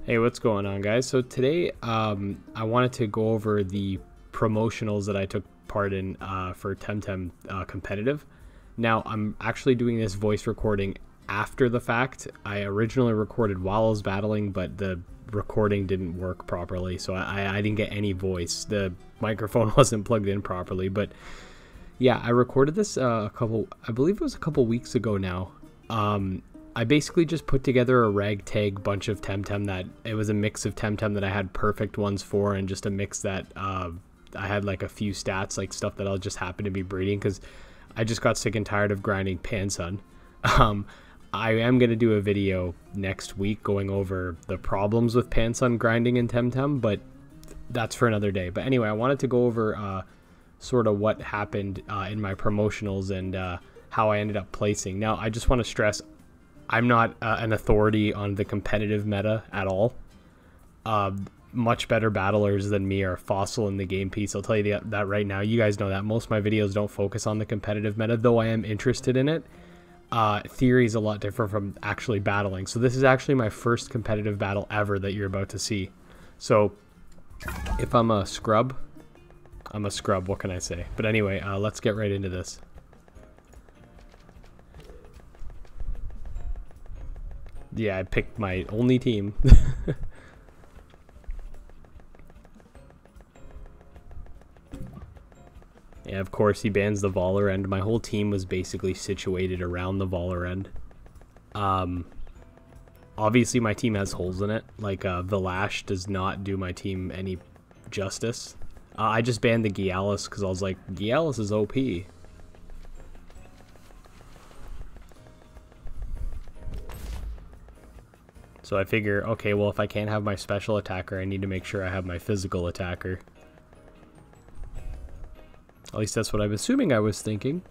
Hey, what's going on, guys? So today I wanted to go over the promotionals that I took part in for Temtem competitive. Now I'm actually doing this voice recording after the fact. I originally recorded while I was battling, but the recording didn't work properly, so I didn't get any voice. The microphone wasn't plugged in properly. But yeah, I recorded this I believe it was a couple weeks ago now. I basically just put together a ragtag bunch of Temtem that it was a mix of Temtem that I had perfect ones for, and just a mix that I had like a few stats, like stuff that I'll just happen to be breeding, because I just got sick and tired of grinding Pansun. I am going to do a video next week going over the problems with Pansun grinding in Temtem, but that's for another day. But anyway, I wanted to go over sort of what happened in my promotionals and how I ended up placing. Now, I just want to stress, I'm not an authority on the competitive meta at all. Much better battlers than me are Fossil in the game piece. I'll tell you that right now. You guys know that. Most of my videos don't focus on the competitive meta, though I am interested in it. Theory is a lot different from actually battling. So this is actually my first competitive battle ever that you're about to see. So if I'm a scrub, I'm a scrub. What can I say? But anyway, let's get right into this. Yeah, I picked my only team. Yeah, of course he bans the Voller end. My whole team was basically situated around the Voller end. Obviously my team has holes in it. Like the Lash does not do my team any justice. I just banned the Gialis because I was like, Gialis is OP. So I figure, okay, well, if I can't have my special attacker, I need to make sure I have my physical attacker. At least that's what I'm assuming I was thinking.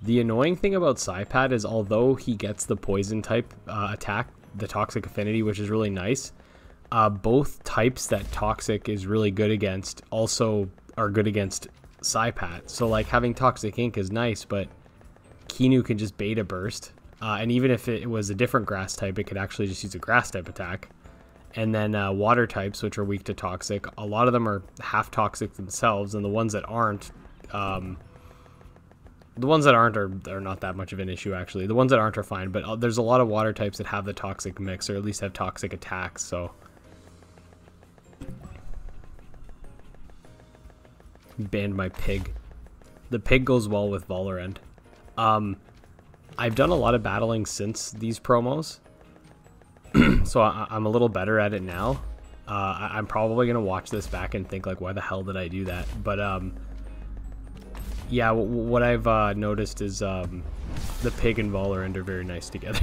The annoying thing about Psypat is, although he gets the poison type attack, the toxic affinity, which is really nice, both types that toxic is really good against also are good against Psypat. So like having toxic ink is nice, but Kinu can just beta burst, and even if it was a different grass type, it could actually just use a grass type attack. And then water types, which are weak to toxic, a lot of them are half toxic themselves, and the ones that aren't are not that much of an issue, actually. The ones that aren't are fine, but there's a lot of water types that have the toxic mix, or at least have toxic attacks. So banned my pig. The pig goes well with Valorant. I've done a lot of battling since these promos, so I'm a little better at it now. I'm probably gonna watch this back and think like, why the hell did I do that? But yeah, what I've noticed is the pig and Valorant are very nice together.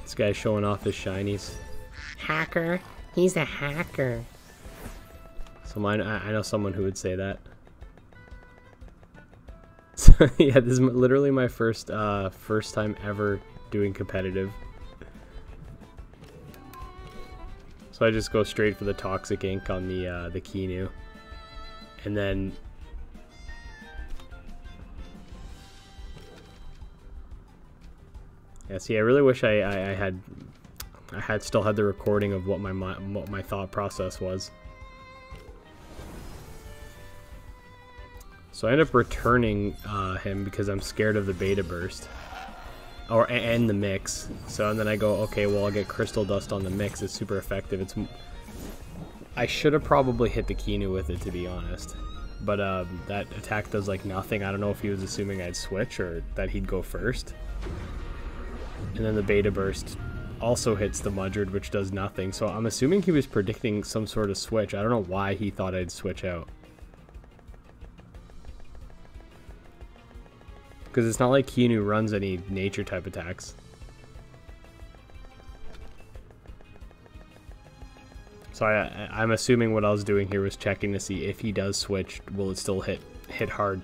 This guy's showing off his shinies. Hacker. He's a hacker. So I know someone who would say that. So yeah, this is literally my first time ever doing competitive. So I just go straight for the toxic ink on the Kinu, and then yeah. See, I really wish I had still had the recording of what my thought process was. So I end up returning him because I'm scared of the beta burst. And the mix. So, and then I go, okay, well, I'll get crystal dust on the mix. It's super effective. I should have probably hit the Kinu with it, to be honest, but that attack does like nothing. I don't know if he was assuming I'd switch or that he'd go first. And then the beta burst also hits the Mudgered, which does nothing. So I'm assuming he was predicting some sort of switch. I don't know why he thought I'd switch out, because it's not like Kinu runs any nature type attacks. So I'm assuming what I was doing here was checking to see if he does switch, will it still hit hard.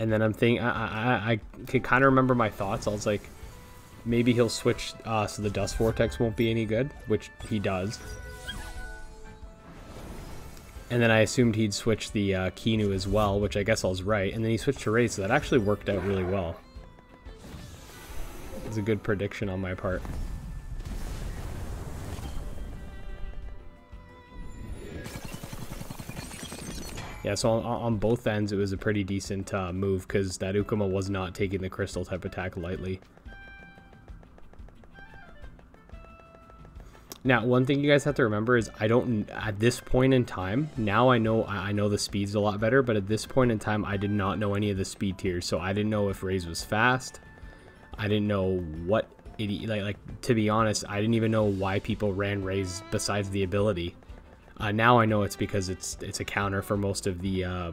And then I'm thinking, I could kind of remember my thoughts. I was like, maybe he'll switch so the Dust Vortex won't be any good, which he does. And then I assumed he'd switch the Kinu as well, which I guess I was right. And then he switched to Raid, so that actually worked out really well. It's a good prediction on my part. Yeah, so on both ends, it was a pretty decent move, because that Ukama was not taking the crystal type attack lightly. Now, one thing you guys have to remember is at this point in time, now I know the speed's a lot better, but at this point in time, I did not know any of the speed tiers, so I didn't know if Raze was fast. I didn't know what it, like to be honest, I didn't even know why people ran Raze besides the ability. Now I know it's because it's a counter for most of the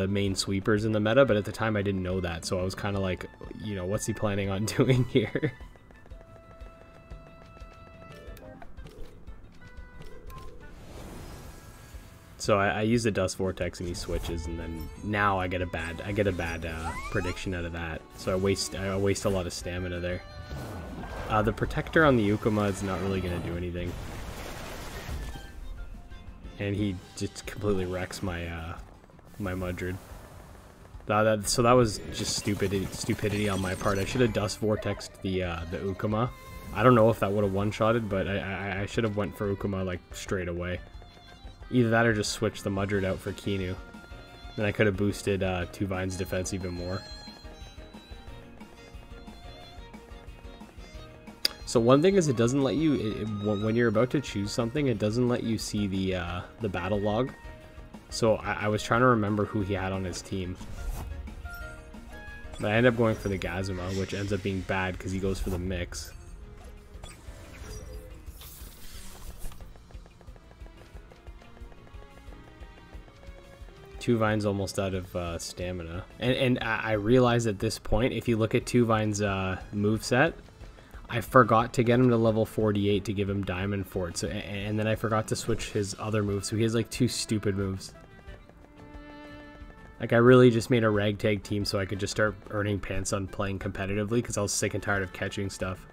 main sweepers in the meta, but at the time I didn't know that, so I was kind of like, you know, what's he planning on doing here? So I use the Dust Vortex and he switches, and then now I get a bad prediction out of that. So I waste a lot of stamina there. The Protector on the Ukama is not really gonna do anything. And he just completely wrecks my my Mudrid. So that was just stupidity on my part. I should have Dust Vortexed the Ukama. I don't know if that would have one-shotted, but I should have went for Ukama like straight away. Either that or just switch the Mudrid out for Kinu. Then I could have boosted Two Vine's defense even more. So one thing is, it doesn't let you, when you're about to choose something, it doesn't let you see the battle log. So I was trying to remember who he had on his team. But I ended up going for the Gazuma, which ends up being bad because he goes for the mix. Two Vine's almost out of stamina. And I realized at this point, if you look at Two Vine's moveset, I forgot to get him to level 48 to give him Diamond Fort, so, and then I forgot to switch his other moves, so he has like 2 stupid moves. Like, I really just made a ragtag team so I could just start earning pants on playing competitively, because I was sick and tired of catching stuff.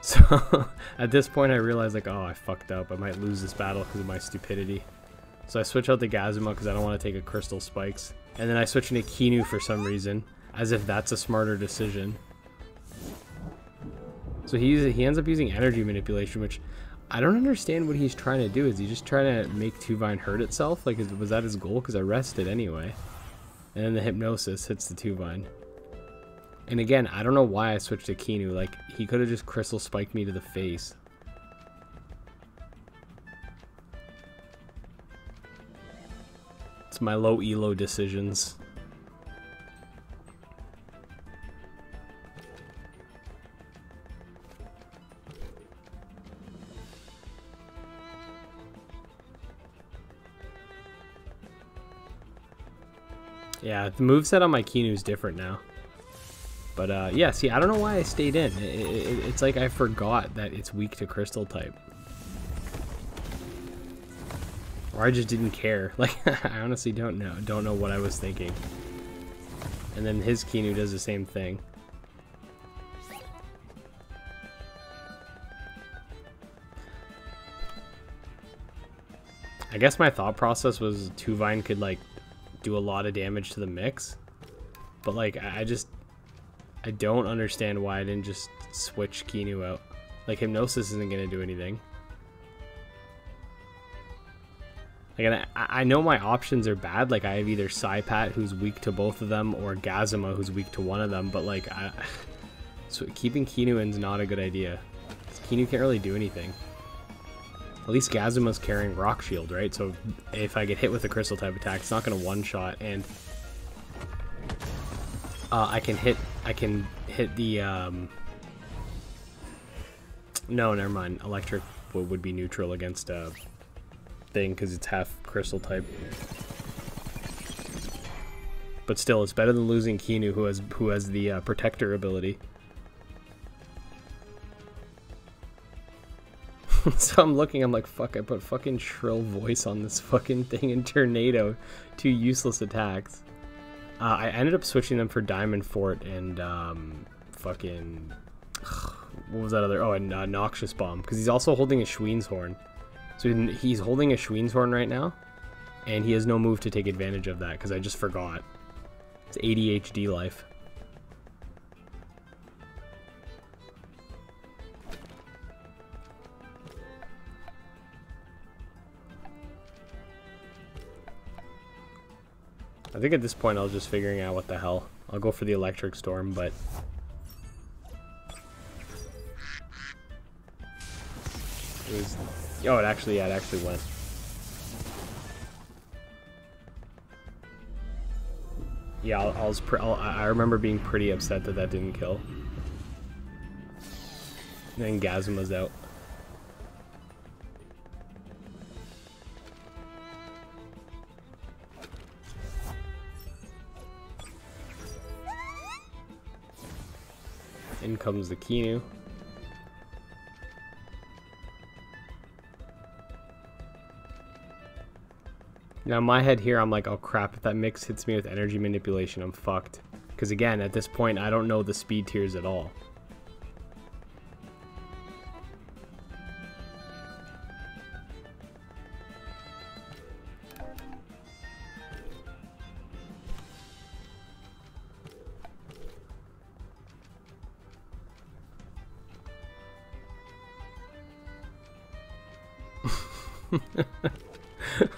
So, at this point I realized, like, oh, I fucked up. I might lose this battle because of my stupidity. So I switch out the Gazuma because I don't want to take a Crystal Spikes. And then I switch into Kinu for some reason, as if that's a smarter decision. So he ends up using energy manipulation, which I don't understand what he's trying to do. Is he just trying to make Two Vine hurt itself? Like, was that his goal? Because I rested anyway. And then the Hypnosis hits the Two Vine. And again, I don't know why I switched to Kinu. Like, he could have just Crystal Spiked me to the face. It's my low elo decisions. Yeah, the moveset on my Kinu is different now. But yeah, see, I don't know why I stayed in. It's like I forgot that it's weak to Crystal type. Or I just didn't care. Like, I honestly don't know what I was thinking. And then his Kinu does the same thing. I guess my thought process was Two Vine could, like, do a lot of damage to the mix, but like I don't understand why I didn't just switch Kinu out. Like, Hypnosis isn't gonna do anything. Like, and I know my options are bad. Like, I have either Saipat, who's weak to both of them, or Gazuma, who's weak to one of them, but like so keeping Kinu in is not a good idea. Kinu can't really do anything. At least Gazuma's carrying Rock Shield, right? So if I get hit with a Crystal type attack, it's not going to one-shot, and I can hit the no, never mind. Electric would be neutral against a thing because it's half Crystal type. But still, it's better than losing Kinu, who has the Protector ability. So I'm looking, I'm like, fuck, I put fucking shrill voice on this fucking thing and tornado. 2 useless attacks. I ended up switching them for Diamond Fort and fucking... What was that other? Oh, and Noxious Bomb. Because he's also holding a Schween's Horn. So he's holding a Schween's Horn right now. And he has no move to take advantage of that because I just forgot. It's ADHD life. I think at this point I was just figuring out what the hell. I'll go for the Electric Storm, but... It was... Oh, it actually went. Yeah, I remember being pretty upset that that didn't kill. And then Gazma's out. In comes the Kinu. Now in my head here, I'm like, oh crap, if that mix hits me with energy manipulation, I'm fucked. Because again, at this point, I don't know the speed tiers at all.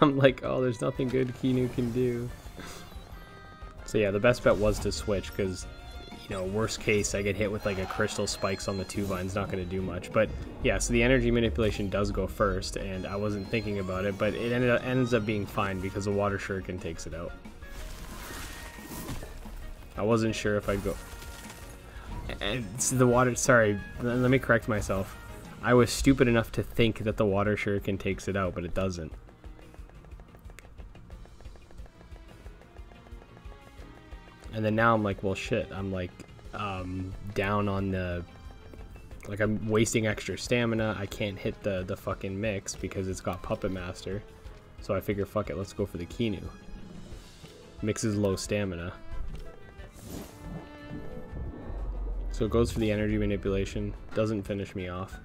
I'm like, oh, there's nothing good Kinu can do. So yeah, the best bet was to switch because, you know, worst case, I get hit with like a Crystal Spikes on the 2 vines, not going to do much. But yeah, so the energy manipulation does go first, and I wasn't thinking about it, but it ends up being fine because the Water Shuriken takes it out. I wasn't sure if I'd go... And the water... Sorry, let me correct myself. I was stupid enough to think that the Water Shuriken takes it out, but it doesn't. And then now I'm like, well, shit. I'm like, down on the... Like, I'm wasting extra stamina. I can't hit the fucking mix because it's got Puppet Master. So I figure, fuck it, let's go for the Kinu. Mix is low stamina. So it goes for the energy manipulation. Doesn't finish me off.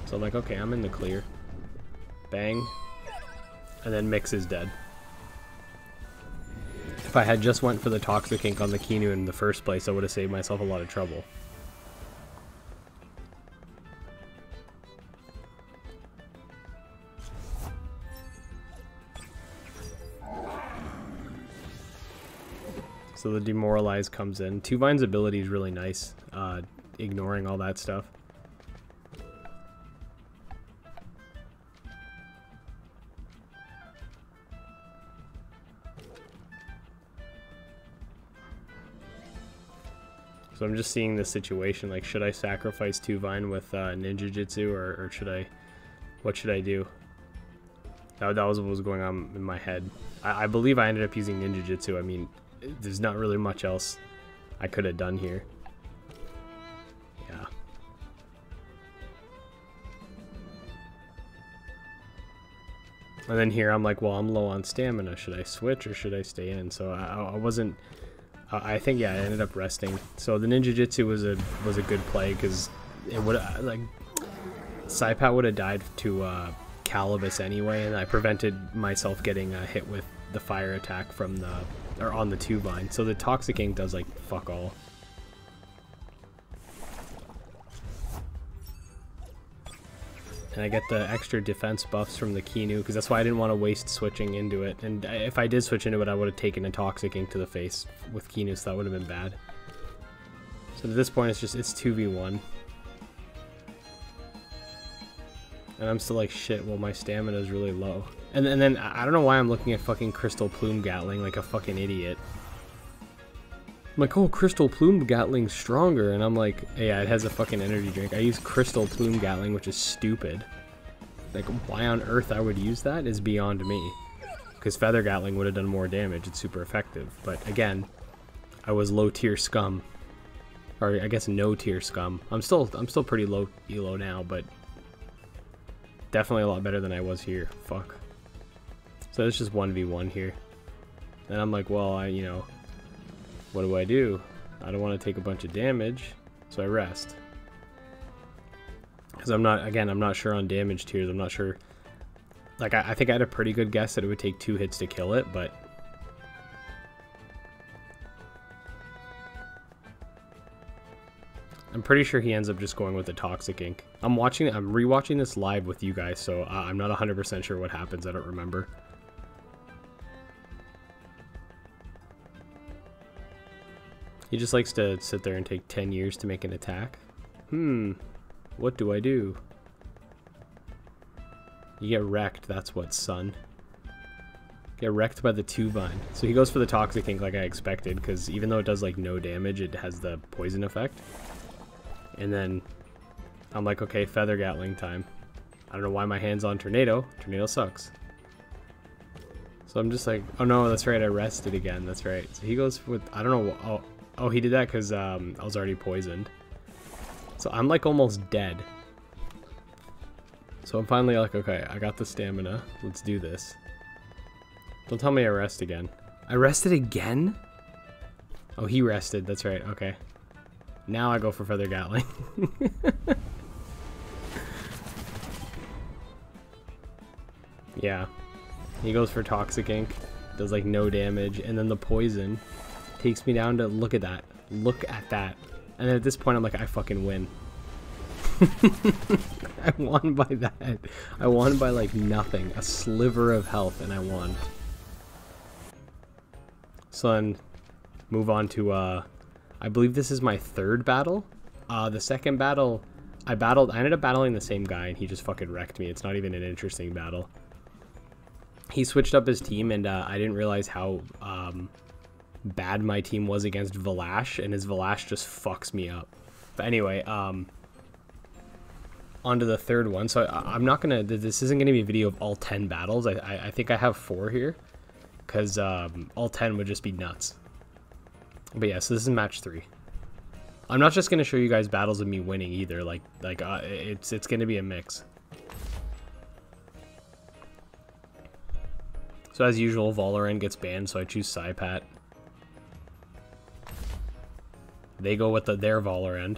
So I'm like, okay, I'm in the clear. Bang. And then Mix is dead. If I had just went for the Toxic Ink on the Kinu in the first place, I would have saved myself a lot of trouble. So the Demoralize comes in. 2 Vine's ability is really nice, ignoring all that stuff. So I'm just seeing this situation, like, should I sacrifice 2 Vine with Ninja Jitsu, or should I, what should I do? That was what was going on in my head. I believe I ended up using Ninja Jitsu. I mean, there's not really much else I could have done here. Yeah. And then here I'm like, well, I'm low on stamina. Should I switch or should I stay in? So I wasn't... I think, yeah, I ended up resting. So the Ninja Jitsu was a good play because it would like Saipat would have died to Calibus anyway, and I prevented myself getting hit with the fire attack from the on the 2 Vine. So the Toxic Ink does like fuck all. And I get the extra defense buffs from the Kinu, because that's why I didn't want to waste switching into it. And if I did switch into it, I would have taken a Toxic Ink to the face with Kinu, so that would have been bad. So at this point, it's 2v1. And I'm still like, shit, well, my stamina is really low. And then, I don't know why I'm looking at fucking Crystal Plume Gatling like a fucking idiot. I'm like, oh, Crystal Plume Gatling's stronger, and I'm like, yeah, it has a fucking energy drink. I use Crystal Plume Gatling, which is stupid. Like, why on earth I would use that is beyond me. Because Feather Gatling would have done more damage. It's super effective. But again, I was low tier scum, or I guess no tier scum. I'm still pretty low elo now, but definitely a lot better than I was here. Fuck. So it's just 1v1 here. And I'm like, well, you know, what do? I don't want to take a bunch of damage, so I rest. Because I'm not sure on damage tiers. I'm not sure. Like, I think I had a pretty good guess that it would take 2 hits to kill it, but I'm pretty sure he ends up just going with the Toxic Ink. I'm rewatching this live with you guys, so I'm not 100% sure what happens. I don't remember. He just likes to sit there and take 10 years to make an attack. What do I do? You get wrecked, that's what, son. Get wrecked by the 2-vine. So he goes for the Toxic Ink like I expected, because even though it does like no damage, it has the poison effect. And then I'm like, okay, Feather Gatling time. I don't know why my hand's on Tornado. Tornado sucks. So I'm just like, oh no, that's right, I rested again, that's right. So he goes with, I don't know, oh he did that because I was already poisoned. So I'm like almost dead. So I'm finally like, okay, I got the stamina. Let's do this. Don't tell me I rest again. I rested again? Oh, he rested. That's right. Okay. Now I go for Feather Gatling. Yeah. He goes for Toxic Ink. Does like no damage. And then the poison takes me down to, look at that. Look at that. And then at this point, I'm like, I fucking win. I won by that. I won by like nothing. A sliver of health and I won. So then move on to I believe this is my 3rd battle. The second battle I ended up battling the same guy and he just fucking wrecked me. It's not even an interesting battle. He switched up his team and I didn't realize how bad my team was against Valash, and his Valash just fucks me up. But anyway, onto the 3rd one. So I'm not gonna, this isn't gonna be a video of all 10 battles. I think I have 4 here, because all 10 would just be nuts. But yeah, so this is match 3. I'm not just gonna show you guys battles of me winning either. It's gonna be a mix. So as usual, Valorant gets banned, so I choose Psypat. They go with their Valorant.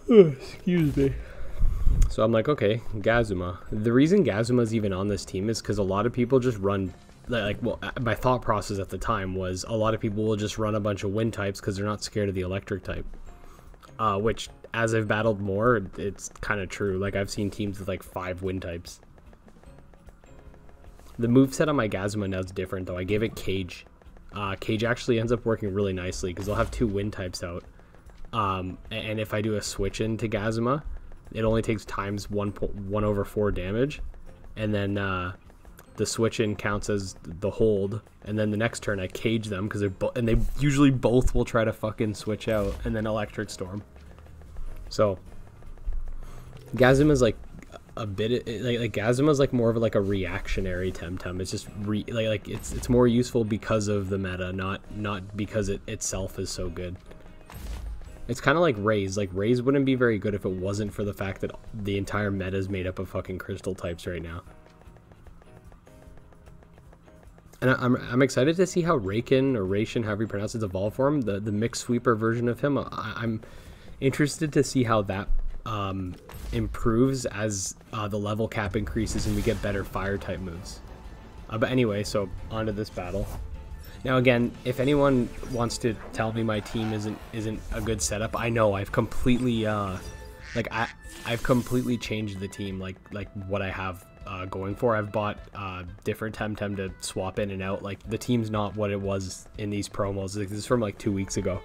Excuse me. So I'm like, okay, Gazuma. The reason Gazuma's even on this team is because a lot of people just run, well, my thought process at the time was a lot of people will just run a bunch of wind types because they're not scared of the electric type. Which, as I've battled more, it's kind of true. Like, I've seen teams with like 5 wind types. The moveset on my Gazuma now is different, though. I gave it Cage. Cage actually ends up working really nicely because I'll have 2 wind types out. And if I do a switch into Gazuma, it only takes times 1/4 damage, and then the switch in counts as the hold, and then the next turn I cage them because they usually both will try to fucking switch out, and then Electric Storm. So Gazuma's like a bit like Gazuma's like more of like a reactionary Temtem. It's just it's more useful because of the meta, not because it itself is so good. It's kind of like Raze. Like, Raze wouldn't be very good if it wasn't for the fact that the entire meta is made up of fucking crystal types right now. And I'm excited to see how Raken, or Ration, however you pronounce his evolved form, the mixed sweeper version of him. I'm interested to see how that improves as the level cap increases and we get better fire type moves. But anyway, so on to this battle. Now again, if anyone wants to tell me my team isn't a good setup, I know I've completely I've completely changed the team, like what I have going for. I've bought different Temtem to swap in and out. Like, the team's not what it was in these promos. This is from like 2 weeks ago.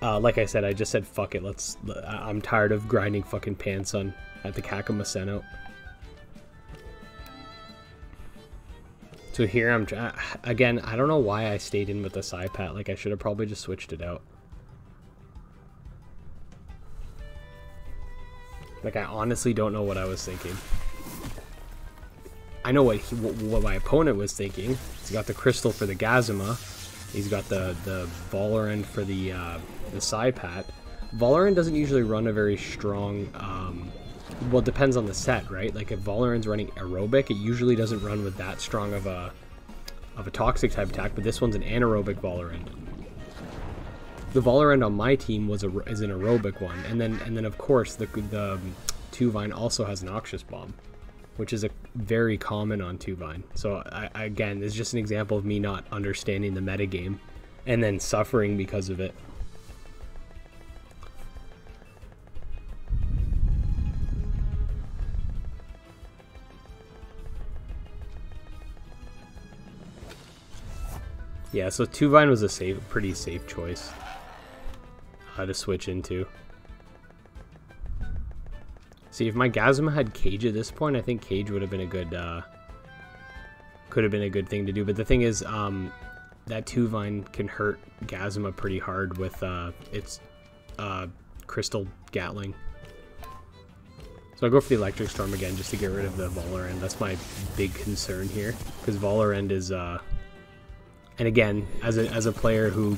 Like I said, I just said fuck it. I'm tired of grinding fucking pants on at the Kakuma Seno. So here I'm again, I don't know why I stayed in with the Psypat. Like, I should have probably just switched it out. Like, I honestly don't know what I was thinking. I know what my opponent was thinking. He's got the crystal for the Gazuma. He's got the Valorant for the Psypat. Valorant doesn't usually run a very strong well, it depends on the set, right? Like if Valorant's running aerobic, it usually doesn't run with that strong of a toxic type attack, but this one's an anaerobic Valorant. The Valorant on my team is an aerobic one, and then of course the 2Vine also has Noxious Bomb, which is a very common on 2Vine. So again, this is just an example of me not understanding the metagame and then suffering because of it. Yeah, so 2Vine was a pretty safe choice to switch into. See, if my Gazma had Cage at this point, I think Cage would have been a good, could have been a good thing to do. But the thing is, that 2Vine can hurt Gazma pretty hard with its Crystal Gatling. So I'll go for the Electric Storm again just to get rid of the Valorant. That's my big concern here, because Valorant is, and again, as a player who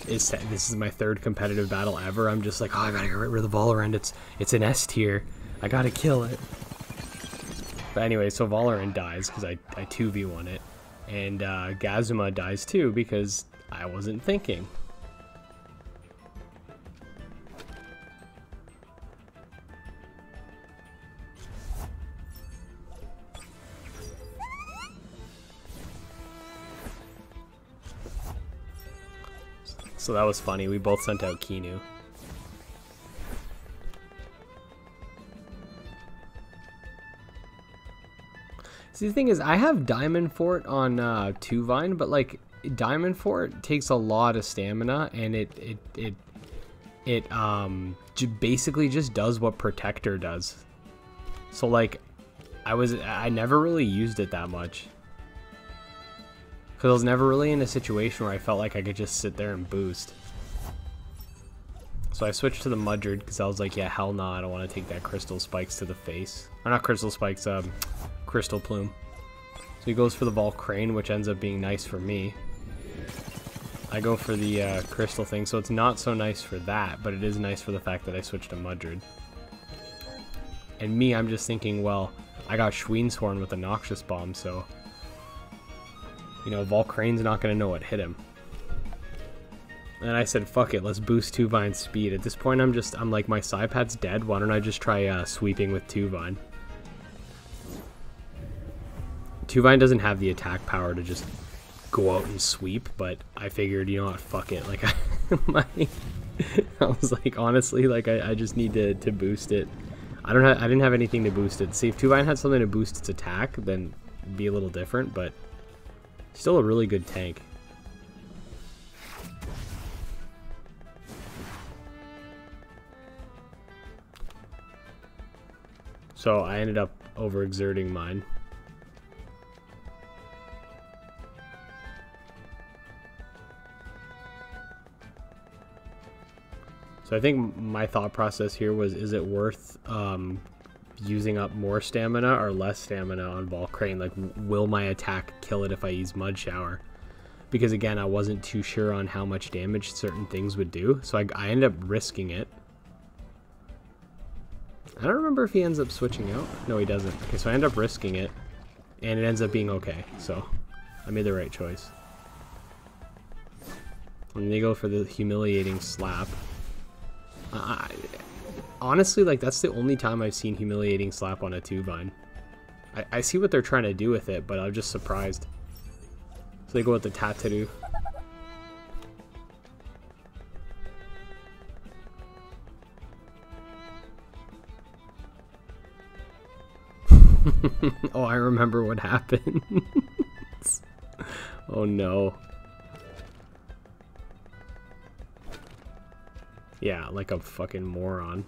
is, this is my third competitive battle ever, I'm just like, oh, I gotta get rid of the Valorant. It's an S tier. I gotta kill it. But anyway, so Valorant dies because I 2v1 it, and Gazma dies too because I wasn't thinking. So that was funny. We both sent out Kinu. See, the thing is, I have Diamond Fort on 2Vine, but like Diamond Fort takes a lot of stamina, and it basically just does what Protector does. So like, I never really used it that much. Because I was never really in a situation where I felt like I could just sit there and boost. So I switched to the Mudgered because I was like, yeah, hell no, I don't want to take that Crystal Spikes to the face. Or not Crystal Spikes, Crystal Plume. So he goes for the Volcrane, which ends up being nice for me. I go for the Crystal thing, so it's not so nice for that, but it is nice for the fact that I switched to Mudgered. And me, I'm just thinking, well, I got Schween's Horn with a Noxious Bomb, so... you know, Volcrane's not going to know what hit him. And I said, fuck it, let's boost 2Vine's speed. At this point, I'm like, my Psypad's dead. Why don't I just try sweeping with 2Vine? 2Vine doesn't have the attack power to just go out and sweep, but I figured, you know what, fuck it. Like, I was like, honestly, like, I just need to boost it. I didn't have anything to boost it. See, if 2Vine had something to boost its attack, then it'd be a little different, but... still a really good tank. So I ended up overexerting mine. So I think my thought process here was, is it worth using up more stamina or less stamina on Volcrane? Like, will my attack kill it if I use Mud Shower? Because again, I wasn't too sure on how much damage certain things would do, so I ended up risking it. I don't remember if he ends up switching out. No, he doesn't. Okay, so I end up risking it, and it ends up being okay, so I made the right choice. And they go for the Humiliating Slap. Honestly, like, that's the only time I've seen Humiliating Slap on a 2Vine. I see what they're trying to do with it, but I'm just surprised. So they go with the Tattoo. Oh, I remember what happened. Oh no. Yeah, like a fucking moron.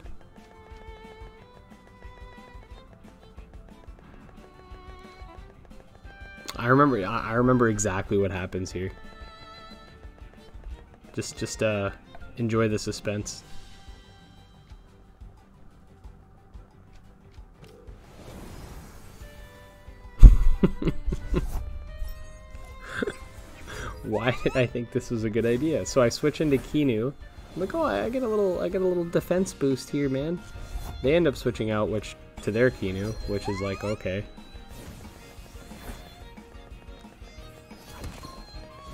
I remember exactly what happens here. Just enjoy the suspense. Why did I think this was a good idea? So I switch into Kinu. I'm like, oh, I get a little defense boost here, man. They end up switching out, which to their Kinu, which is like, okay.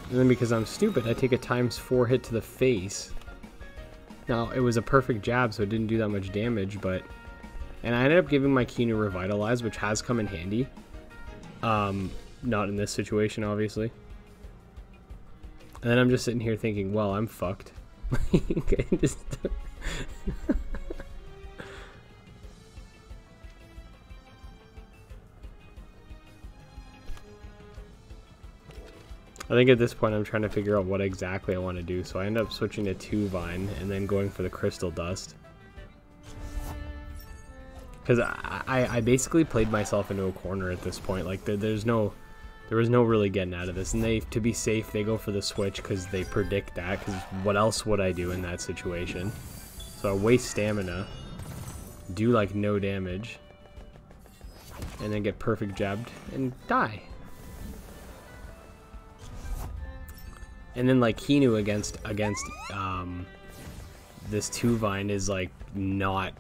And then because I'm stupid, I take a ×4 hit to the face. Now, it was a perfect jab, so it didn't do that much damage, but... And I ended up giving my Kinu Revitalize, which has come in handy. Not in this situation, obviously. And then I'm just sitting here thinking, well, I'm fucked. Just... I think at this point I'm trying to figure out what exactly I want to do, so I end up switching to 2 Vine and then going for the Crystal Dust. Because I basically played myself into a corner at this point. Like, there was no really getting out of this. And they, to be safe, they go for the switch because they predict that. Because what else would I do in that situation? So I waste stamina, do like no damage, and then get perfect jabbed and die. And then like Kinu against this 2 Vine is like not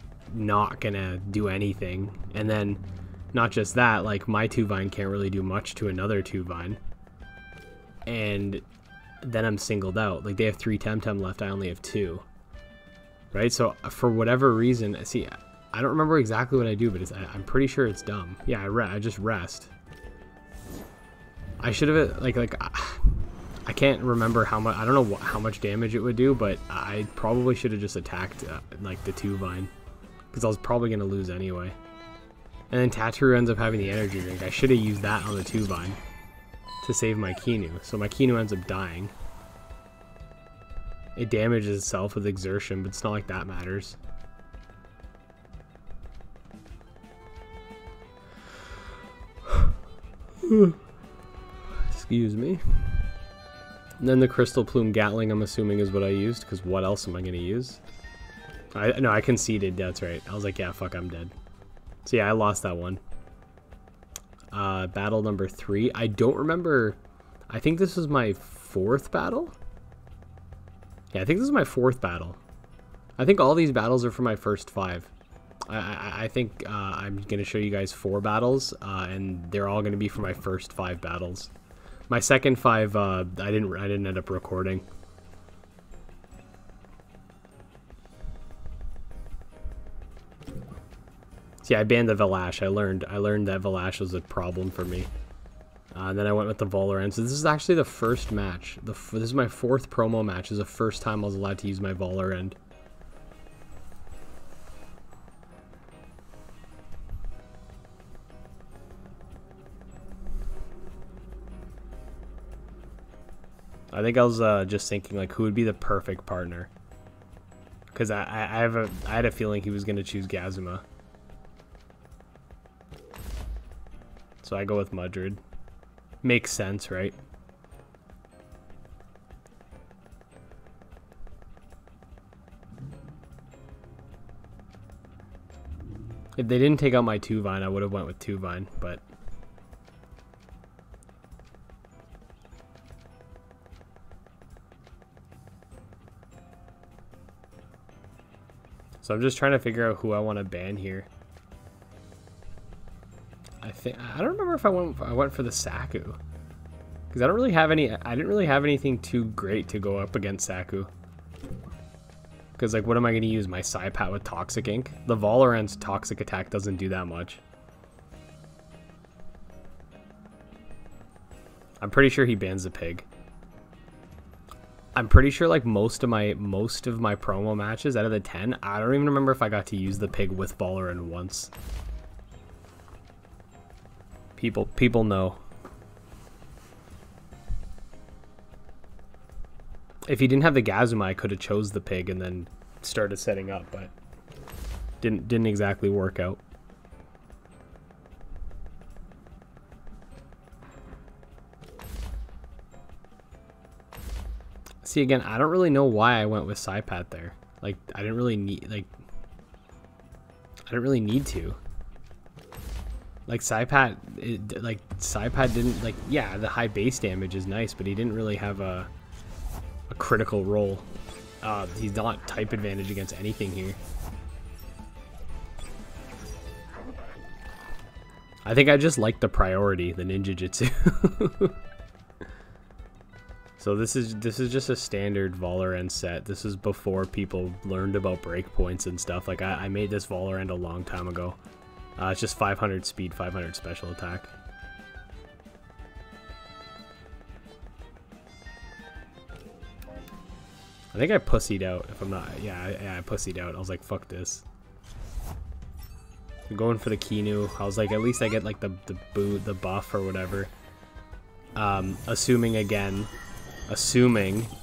gonna do anything. And then not just that, like my 2 Vine can't really do much to another 2 Vine. And then I'm singled out. Like they have 3 Temtem left, I only have 2. Right? So for whatever reason, see, I don't remember exactly what I do, but I'm pretty sure it's dumb. Yeah, I just rest. I should have I can't remember how much. I don't know how much damage it would do, but I probably should have just attacked like the 2 Vine, because I was probably gonna lose anyway. And then Tattoo ends up having the energy drink. I should have used that on the 2 Vine to save my Kinu. So my Kinu ends up dying. It damages itself with exertion, but it's not like that matters. Excuse me. And then the Crystal Plume Gatling, I'm assuming, is what I used, because what else am I going to use? No, I conceded, that's right. I was like, yeah, fuck, I'm dead. So yeah, I lost that one. Battle number 3. I don't remember. I think this was my 4th battle? Yeah, I think this is my 4th battle. I think all these battles are for my first 5. I think I'm going to show you guys 4 battles, and they're all going to be for my first 5 battles. My second 5, I didn't end up recording. See, I banned the Valash. I learned that Valash was a problem for me. And then I went with the Valorant. So this is actually the first match. This is my 4th promo match. This is the first time I was allowed to use my Valorant. I think I was just thinking, like, who would be the perfect partner? Because I had a feeling he was going to choose Gazuma. So I go with Mudrid. Makes sense, right? If they didn't take out my 2 Vine, I would have went with 2 Vine, but... So I'm just trying to figure out who I want to ban here. I don't remember if I went for the Saku, because I didn't really have anything too great to go up against Saku. Because like, what am I going to use? My Psypat with Toxic Ink? The Valorant's Toxic Attack doesn't do that much. I'm pretty sure he bans the pig. I'm pretty sure like most of my promo matches out of the 10, I don't even remember if I got to use the pig with Valorant once. People know. If he didn't have the Gazuma, I could have chose the pig and then started setting up, but didn't exactly work out. See, again, I don't really know why I went with Psypat there. Like, I didn't really need to. Like, Psypat didn't, like, yeah, the high base damage is nice, but he didn't really have a critical role. He's not type advantage against anything here. I think I just like the priority, the ninjutsu. So this is just a standard Valorant set. This is before people learned about breakpoints and stuff. Like I made this Valorant a long time ago. It's just 500 speed, 500 special attack. I think I pussied out. If I'm not, yeah, I pussied out. I was like, fuck this. I'm going for the Kinu. I was like, at least I get like the boot, the buff or whatever. Assuming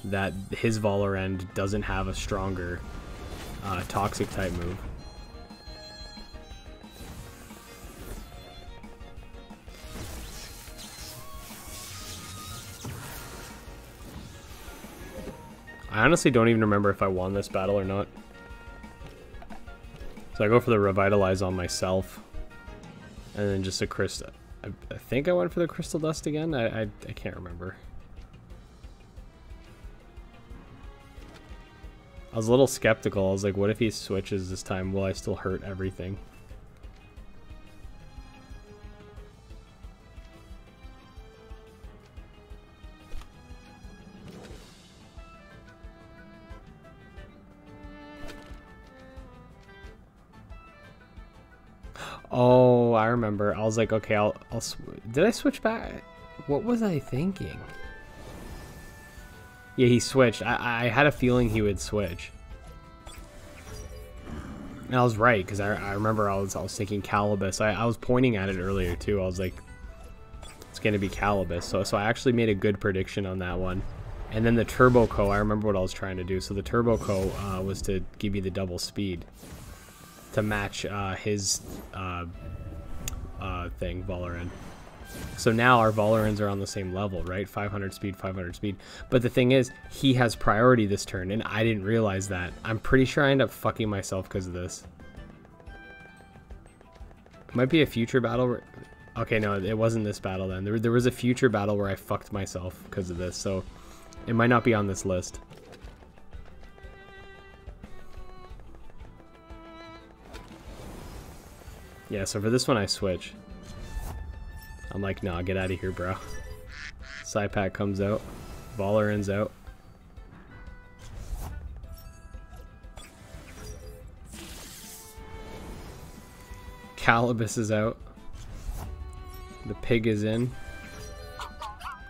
that his Valorant doesn't have a stronger toxic type move. I honestly don't even remember if I won this battle or not. So I go for the Revitalize on myself. And then just a Crystal. I think I went for the Crystal Dust again? I can't remember. I was a little skeptical. I was like, what if he switches this time? Will I still hurt everything? Oh, I remember. I was like, okay, did I switch back? What was I thinking? Yeah, he switched. I had a feeling he would switch. And I was right, because I remember I was thinking Calibus. I was pointing at it earlier, too. I was like, it's going to be Calibus. So I actually made a good prediction on that one. And then the Turbo Co, I remember what I was trying to do. So the Turbo Co was to give you the double speed. To match his thing, Valorant. So now our Valorants are on the same level, right? 500 speed, 500 speed. But the thing is, he has priority this turn, and I didn't realize that. I'm pretty sure I end up fucking myself because of this. Might be a future battle. Okay, no, it wasn't this battle then. There was a future battle where I fucked myself because of this, so it might not be on this list. Yeah, so for this one I switch. I'm like, nah, get out of here, bro. Psypack comes out. Valorant's out. Calibus is out. The pig is in.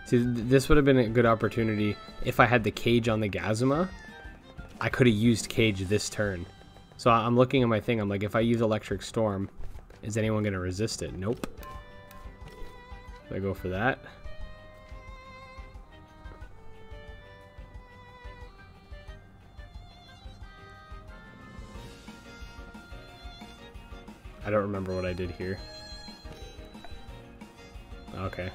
See, this would have been a good opportunity. If I had the cage on the Gazuma, I could have used cage this turn. So I'm looking at my thing. I'm like, if I use Electric Storm, is anyone going to resist it? Nope. So I go for that. I don't remember what I did here. Okay.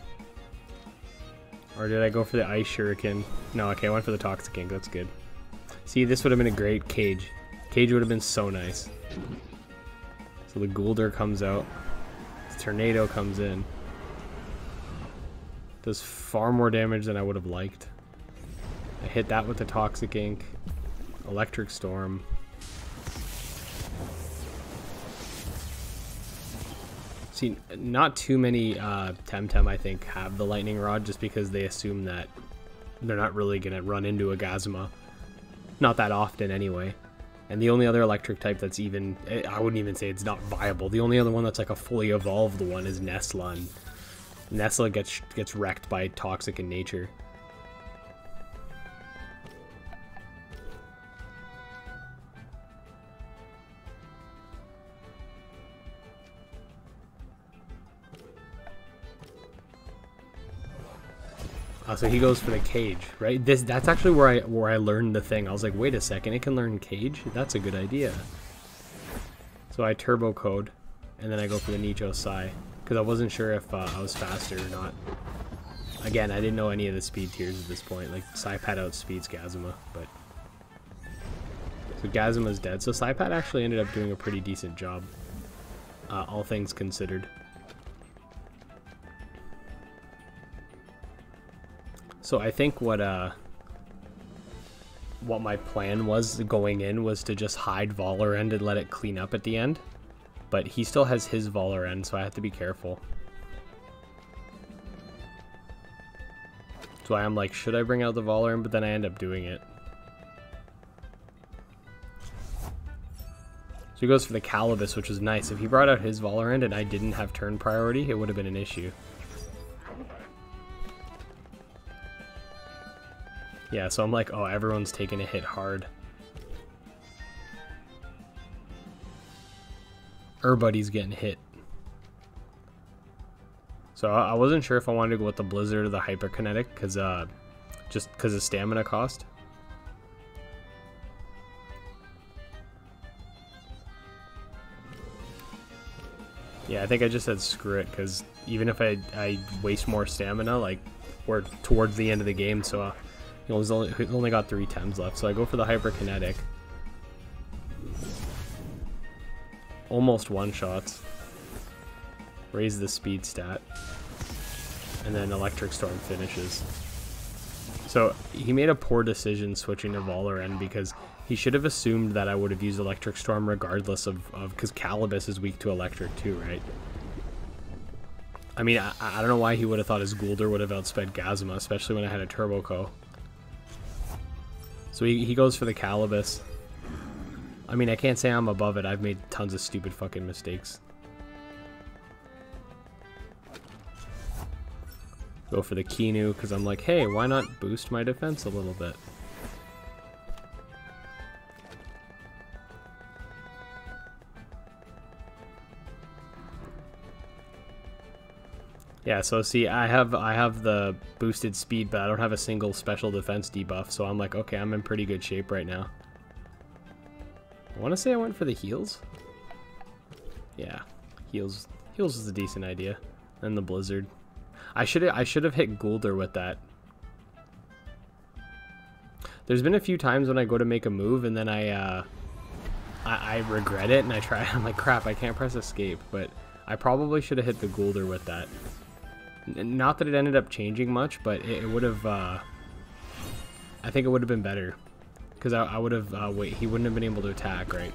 Or did I go for the Ice Shuriken? No, okay, I went for the Toxic Ink. That's good. See, this would have been a great cage. Cage would have been so nice. So the Guldur comes out. The Tornado comes in. Does far more damage than I would have liked. I hit that with the Toxic Ink. Electric Storm. See, not too many Temtem, I think, have the Lightning Rod just because they assume that they're not really going to run into a Gazuma. Not that often, anyway. And the only other electric type that's even, I wouldn't even say it's not viable. The only other one that's like a fully evolved one is Nesla. And Nesla gets wrecked by Toxic in nature. So he goes for the cage, right? That's actually where I learned the thing. I was like, wait a second, it can learn cage? That's a good idea. So I turbo code, and then I go for the Nicho Sai, because I wasn't sure if I was faster or not. Again, I didn't know any of the speed tiers at this point. Like, Psypad outspeeds Gazuma, but... So Gazuma's dead. So Psypad actually ended up doing a pretty decent job, all things considered. So I think what my plan was going in was to just hide Valorant and let it clean up at the end. but he still has his Valorant, so I have to be careful. That's why I'm like, should I bring out the Valorant? But then I end up doing it. So he goes for the Calibus, which is nice. If he brought out his Valorant and I didn't have turn priority, it would have been an issue. Yeah, so I'm like, oh, everyone's taking a hit hard. Everybody's getting hit. So I wasn't sure if I wanted to go with the Blizzard or the Hyperkinetic, just because of stamina cost. Yeah, I think I just said screw it, because even if I waste more stamina, like, we're towards the end of the game, so he's only got 3 Tems left, so I go for the Hyperkinetic. Almost one-shots. Raise the speed stat. And then Electric Storm finishes. So he made a poor decision switching to Valorant, because he should have assumed that I would have used Electric Storm regardless of because Calibus is weak to Electric too, right? I mean, I don't know why he would have thought his Guldur would have outsped Gazma, especially when I had a Turbo Co. So he goes for the Calibus. I mean, I can't say I'm above it. I've made tons of stupid fucking mistakes. Go for the Kinu, because I'm like, hey, why not boost my defense a little bit? Yeah, so see, I have the boosted speed, but I don't have a single special defense debuff, so I'm like, okay, I'm in pretty good shape right now. I want to say I went for the heals. Yeah, heals is a decent idea. And the Blizzard. I should have hit Guldur with that. There's been a few times when I go to make a move and then I regret it and I try. I'm like, crap, I can't press escape. But I probably should have hit the Guldur with that. Not that it ended up changing much, but it would have. I think it would have been better, because I would have. Wait, he wouldn't have been able to attack, right?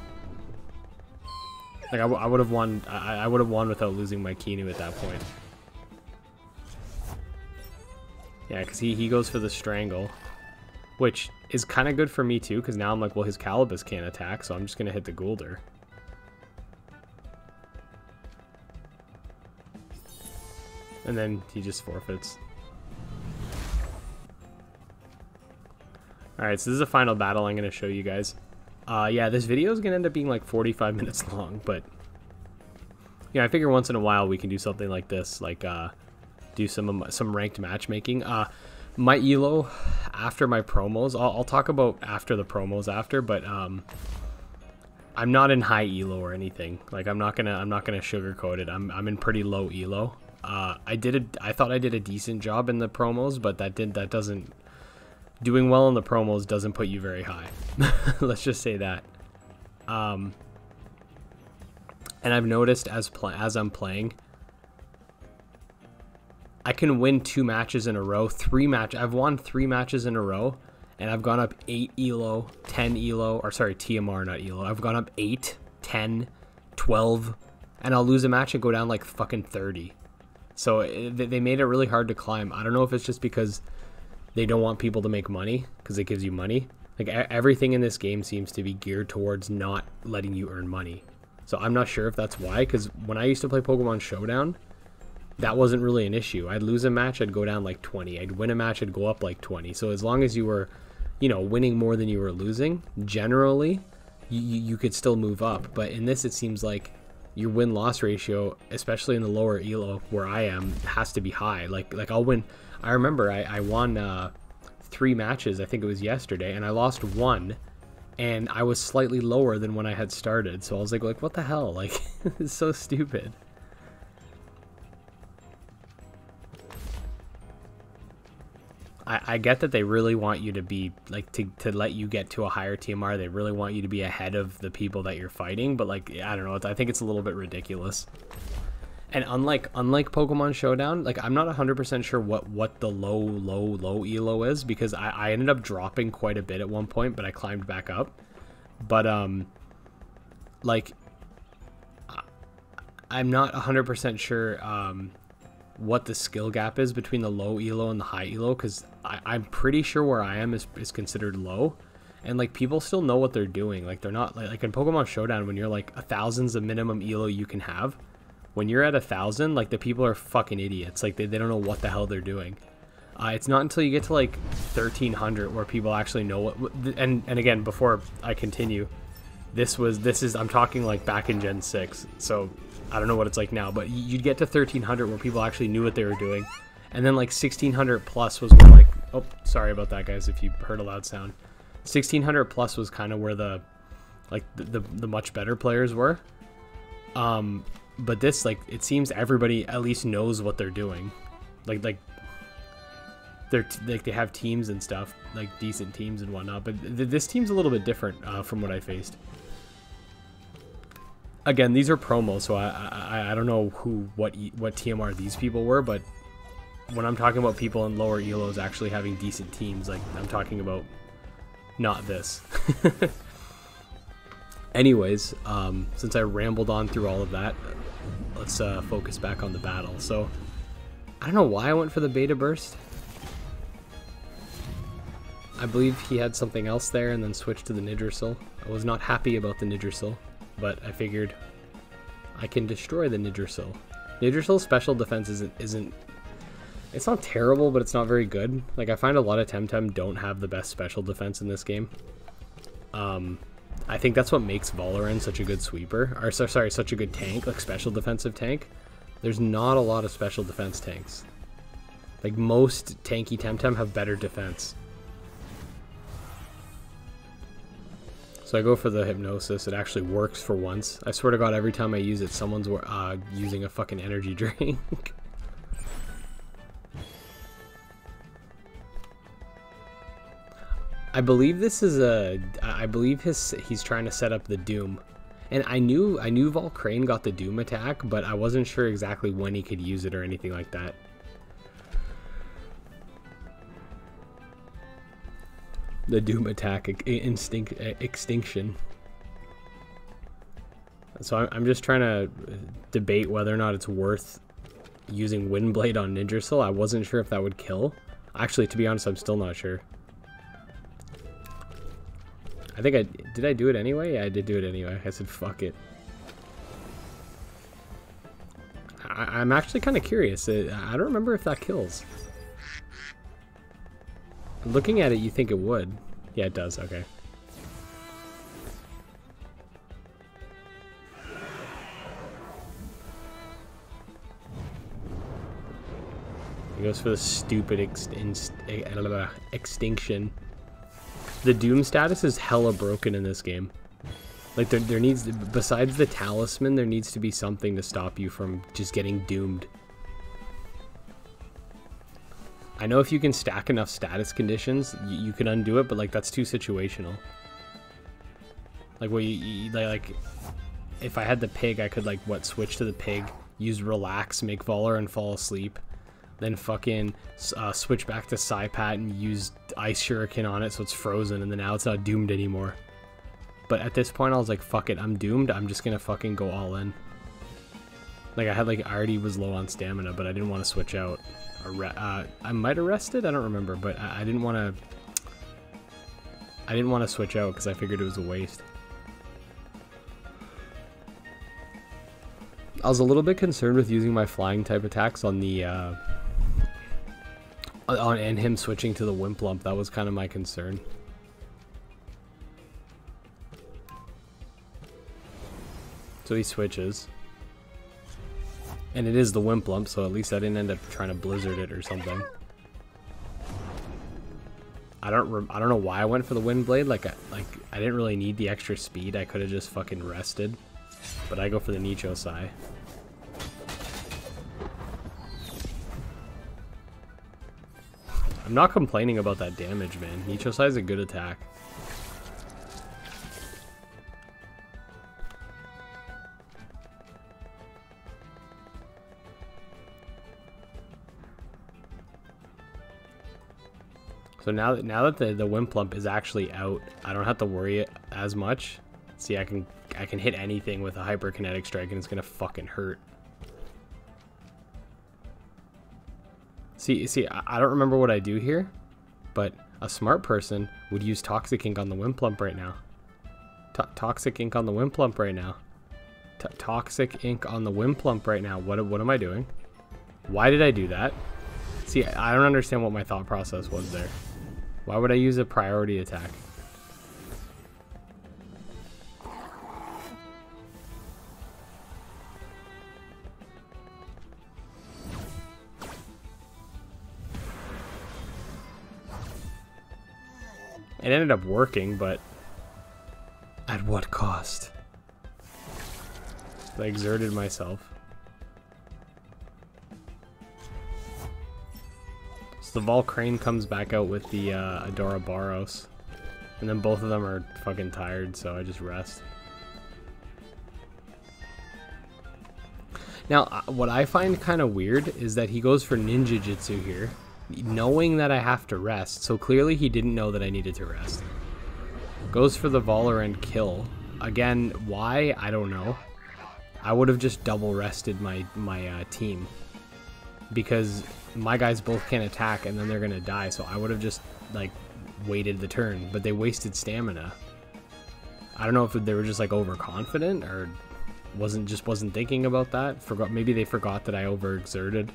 Like I would have won. I would have won without losing my Kinu at that point. Yeah, because he goes for the Strangle, which is kind of good for me too, because now I'm like, well, his Calibus can't attack, so I'm just gonna hit the Guldur. And then he just forfeits. Alright, so this is the final battle I'm going to show you guys. Yeah, this video is going to end up being like 45 minutes long, but yeah, I figure once in a while we can do something like this, like do some ranked matchmaking. My elo after my promos, I'll talk about after the promos after, but I'm not in high elo or anything. Like I'm not gonna sugarcoat it. I'm in pretty low elo. I thought I did a decent job in the promos, but doing well in the promos doesn't put you very high. Let's just say that. And I've noticed as I'm playing, I can win 2 matches in a row, I've won 3 matches in a row, and I've gone up 8 elo, 10 elo, or sorry, TMR, not elo. I've gone up 8, 10, 12, and I'll lose a match and go down like fucking 30. So they made it really hard to climb. I don't know if it's just because they don't want people to make money, because it gives you money. Like everything in this game seems to be geared towards not letting you earn money. So I'm not sure if that's why, because when I used to play Pokemon Showdown, that wasn't really an issue. I'd lose a match, I'd go down like 20. I'd win a match, I'd go up like 20. So as long as you were, winning more than you were losing, generally, you could still move up. But in this, it seems like your win-loss ratio, especially in the lower elo where I am, has to be high. Like I'll win. I remember I won 3 matches, I think it was yesterday, and I lost 1, and I was slightly lower than when I had started. So I was like what the hell? Like, it's so stupid. I get that they really want you to be, like, to let you get to a higher TMR. They really want you to be ahead of the people that you're fighting, but, like, I don't know. I think it's a little bit ridiculous. And unlike Pokemon Showdown, like, I'm not 100% sure what the low elo is, because I ended up dropping quite a bit at one point, but I climbed back up. But, like, I'm not 100% sure what the skill gap is between the low elo and the high elo, because I'm pretty sure where I am is considered low, and like people still know what they're doing. Like they're not like in Pokemon Showdown when you're like 1,000's the minimum elo you can have. When you're at 1,000, like the people are fucking idiots. Like they don't know what the hell they're doing. It's not until you get to like 1,300 where people actually know what. And again, before I continue, this is I'm talking like back in Gen 6, so I don't know what it's like now, but you'd get to 1,300 where people actually knew what they were doing, and then like 1,600 plus was where like, oh, sorry about that, guys, if you heard a loud sound. 1,600 plus was kind of where the much better players were. But this, like, it seems everybody at least knows what they're doing. Like they have teams and stuff, like decent teams and whatnot. But this team's a little bit different from what I faced. Again, these are promos, so I don't know what TMR these people were, but when I'm talking about people in lower elos actually having decent teams, like I'm talking about not this. Anyways, since I rambled on through all of that, let's focus back on the battle. So I don't know why I went for the beta burst. I believe he had something else there and then switched to the Nidrissil. I was not happy about the Nidrissil, but I figured I can destroy the Nidrissil. Nidrissill's special defense isn't it's not terrible, but it's not very good. Like I find a lot of Temtem don't have the best special defense in this game. I think that's what makes Valorant such a good sweeper, or sorry, such a good tank, like special defensive tank. There's not a lot of special defense tanks. Like most tanky Temtem have better defense. So I go for the Hypnosis. It actually works for once. I swear to God, every time I use it, someone's using a fucking energy drink. I believe this is I believe he's trying to set up the Doom. And I knew Volcrane got the Doom attack, but I wasn't sure exactly when he could use it or anything like that. The Doom attack extinction. So I'm just trying to debate whether or not it's worth using Windblade on Nidrissil. I wasn't sure if that would kill. Actually, to be honest, I'm still not sure. I think did I do it anyway? Yeah, I did do it anyway. I said fuck it. I'm actually kind of curious. I don't remember if that kills. Looking at it, you think it would. Yeah, it does. Okay. He goes for the stupid extinction. The Doom status is hella broken in this game. Like there needs, besides the talisman, there needs to be something to stop you from just getting doomed. I know if you can stack enough status conditions, you can undo it, but like that's too situational. Like what like if I had the pig, I could like switch to the pig, use relax, make Valorant fall asleep, then fucking switch back to Psypat and use Ice Shuriken on it so it's frozen, and then now it's not doomed anymore. But at this point I was like, fuck it, I'm doomed, I'm just gonna fucking go all in. Like I already was low on stamina, but I didn't want to switch out. I might have rested, I don't remember, but I didn't want to switch out because I figured it was a waste. I was a little bit concerned with using my flying type attacks on the and him switching to the Wimplump. That was kind of my concern. So he switches. And it is the Wimplump, so at least I didn't end up trying to blizzard it or something. I don't know why I went for the Windblade. Like I didn't really need the extra speed. I could have just fucking rested. But I go for the Nicho Sai. I'm not complaining about that damage, man. Nicho Sai is a good attack. So now that the Wimplump is actually out, I don't have to worry as much. See, I can I can hit anything with a hyperkinetic strike and it's gonna fucking hurt. See, I don't remember what I do here, but a smart person would use Toxic Ink on the Wimplump right now. Toxic Ink on the Wimplump right now. Toxic Ink on the Wimplump right now. What am I doing? Why did I do that? See, I don't understand what my thought process was there. Why would I use a priority attack? It ended up working, but at what cost? I exerted myself. So the Volcrane comes back out with the Adoraboros. And then both of them are fucking tired, so I just rest. Now, what I find kind of weird is that he goes for Ninja Jitsu here, knowing that I have to rest. So clearly he didn't know that I needed to rest. Goes for the Valorant kill. Again, why? I don't know. I would have just double rested my team, because my guys both can't attack and then they're gonna die. So I would have just like waited the turn, but they wasted stamina. I don't know if they were just like overconfident or wasn't thinking about that. Maybe they forgot that I overexerted.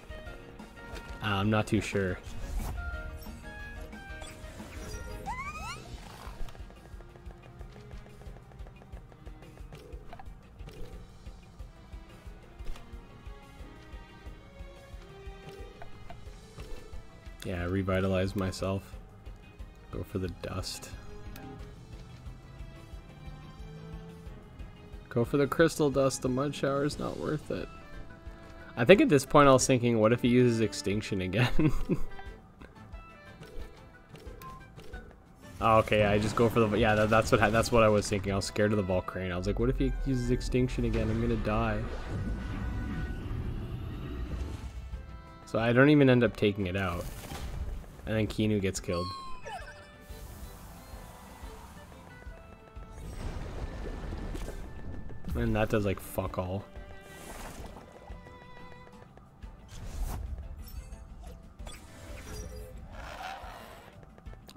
I'm not too sure. Yeah, revitalize myself. Go for the dust. Go for the crystal dust. The mud shower is not worth it. I think at this point I was thinking, what if he uses extinction again? Oh, okay, I just go for the, yeah, that's what I was thinking. I was scared of the Volcrane. I was like, what if he uses extinction again? I'm gonna die. So I don't even end up taking it out. And then Kinu gets killed. And that does like fuck all.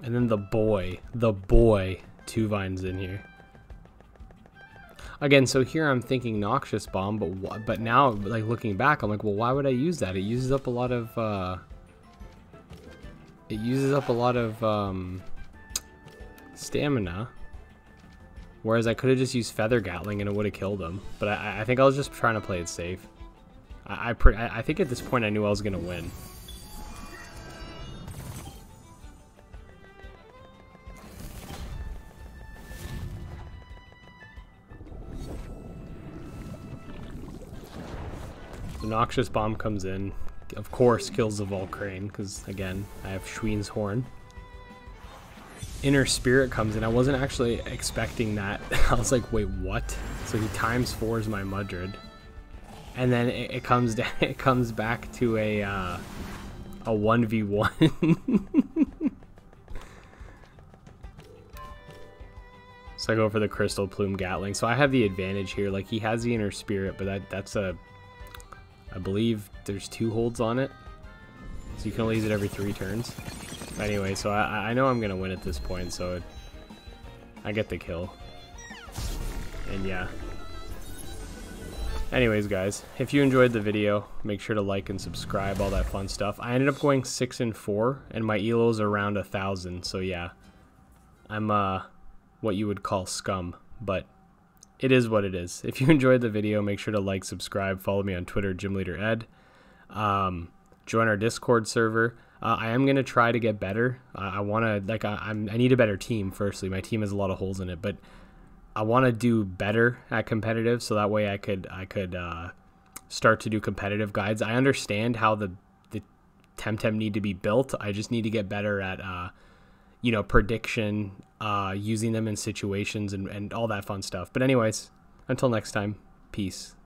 And then the boy, two vines in here. Again, so here I'm thinking Noxious Bomb, but now, like looking back, I'm like, well, why would I use that? It uses up a lot of, stamina. Whereas I could have just used Feather Gatling and it would have killed him. But I think I was just trying to play it safe. I think at this point I knew I was gonna win. The Noxious Bomb comes in, of course kills the Volcrane, because again, I have Schween's Horn. Inner Spirit comes in. I wasn't actually expecting that. I was like, wait, what? So he times 4s my Mudred. And then it comes down, it comes back to a 1v1. So I go for the Crystal Plume Gatling. So I have the advantage here. Like, he has the Inner Spirit, but that's a, I believe there's 2 holds on it. So you can only use it every 3 turns. Anyway, so I know I'm going to win at this point, so I get the kill. And yeah. Anyways, guys, if you enjoyed the video, make sure to like and subscribe, all that fun stuff. I ended up going 6 and 4, and my elo's around 1,000, so yeah. I'm what you would call scum, but it is what it is. If you enjoyed the video, make sure to like, subscribe, follow me on Twitter, GymLeaderEd. Join our Discord server. I am gonna try to get better. I need a better team. Firstly, my team has a lot of holes in it, but I want to do better at competitive, so that way I could start to do competitive guides. I understand how the Temtem need to be built. I just need to get better at prediction, using them in situations and all that fun stuff. But anyways, until next time, peace.